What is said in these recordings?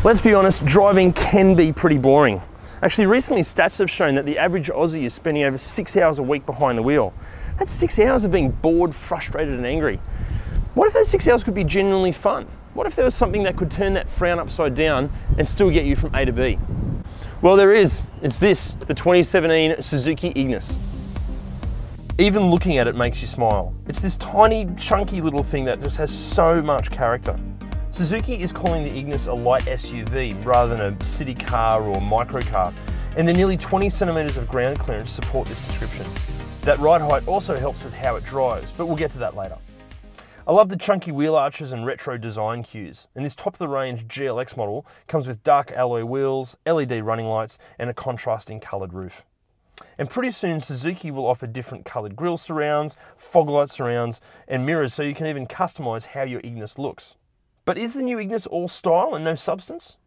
Let's be honest, driving can be pretty boring. Actually, recently stats have shown that the average Aussie is spending over 6 hours a week behind the wheel. That's 6 hours of being bored, frustrated and angry. What if those 6 hours could be genuinely fun? What if there was something that could turn that frown upside down and still get you from A to B? Well, there is. It's this, the 2017 Suzuki Ignis. Even looking at it makes you smile. It's this tiny, chunky little thing that just has so much character. Suzuki is calling the Ignis a light SUV rather than a city car or microcar, and the nearly 20 centimetres of ground clearance support this description. That ride height also helps with how it drives, but we'll get to that later. I love the chunky wheel arches and retro design cues, and this top-of-the-range GLX model comes with dark alloy wheels, LED running lights, and a contrasting coloured roof. And pretty soon Suzuki will offer different coloured grille surrounds, fog light surrounds, and mirrors so you can even customise how your Ignis looks. But is the new Ignis all style and no substance?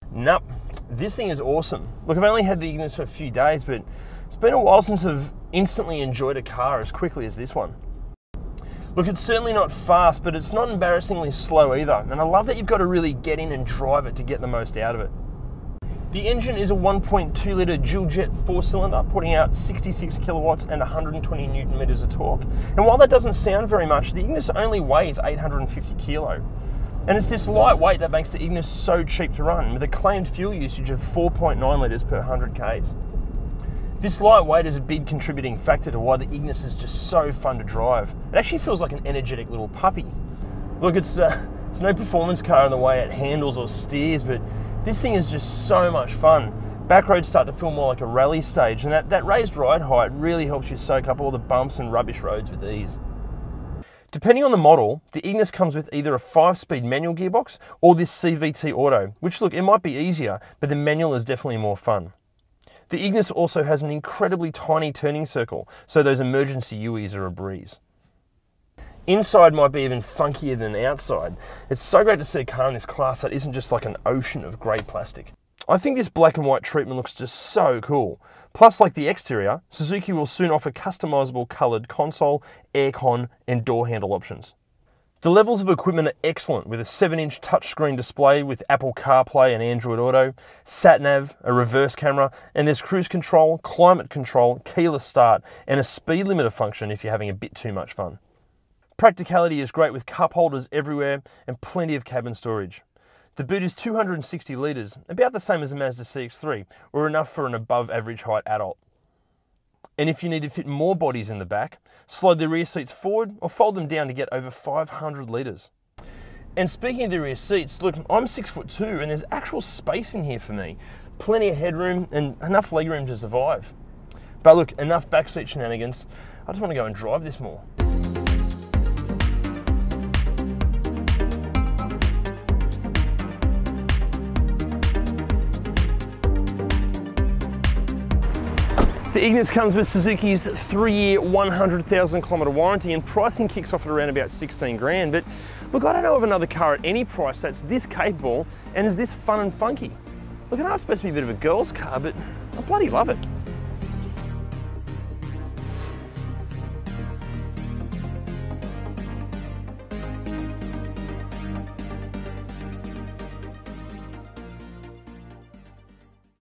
Nope, this thing is awesome. Look, I've only had the Ignis for a few days, but it's been a while since I've instantly enjoyed a car as quickly as this one. Look, it's certainly not fast, but it's not embarrassingly slow either. And I love that you've got to really get in and drive it to get the most out of it. The engine is a 1.2 litre dual jet 4-cylinder, putting out 66 kilowatts and 120 newton meters of torque. And while that doesn't sound very much, the Ignis only weighs 850 kilo. And it's this lightweight that makes the Ignis so cheap to run, with a claimed fuel usage of 4.9 litres per 100 Ks. This lightweight is a big contributing factor to why the Ignis is just so fun to drive. It actually feels like an energetic little puppy. Look, it's no performance car in the way it handles or steers, but this thing is just so much fun. Back roads start to feel more like a rally stage, and that raised ride height really helps you soak up all the bumps and rubbish roads with ease. Depending on the model, the Ignis comes with either a 5-speed manual gearbox or this CVT auto, which look, it might be easier, but the manual is definitely more fun. The Ignis also has an incredibly tiny turning circle, so those emergency UEs are a breeze. Inside might be even funkier than outside. It's so great to see a car in this class that isn't just like an ocean of grey plastic. I think this black and white treatment looks just so cool. Plus, like the exterior, Suzuki will soon offer customisable coloured console, aircon and door handle options. The levels of equipment are excellent, with a 7-inch touchscreen display with Apple CarPlay and Android Auto, sat-nav, a reverse camera, and there's cruise control, climate control, keyless start, and a speed limiter function if you're having a bit too much fun. Practicality is great with cup holders everywhere and plenty of cabin storage. The boot is 260 litres, about the same as a Mazda CX-3, or enough for an above average height adult. And if you need to fit more bodies in the back, slide the rear seats forward or fold them down to get over 500 litres. And speaking of the rear seats, look, I'm 6'2" and there's actual space in here for me. Plenty of headroom and enough legroom to survive. But look, enough backseat shenanigans. I just want to go and drive this more. The Ignis comes with Suzuki's 3-year, 100,000 kilometre warranty, and pricing kicks off at around about 16 grand. But look, I don't know of another car at any price that's this capable and is this fun and funky. Look, I know it's supposed to be a bit of a girl's car, but I bloody love it.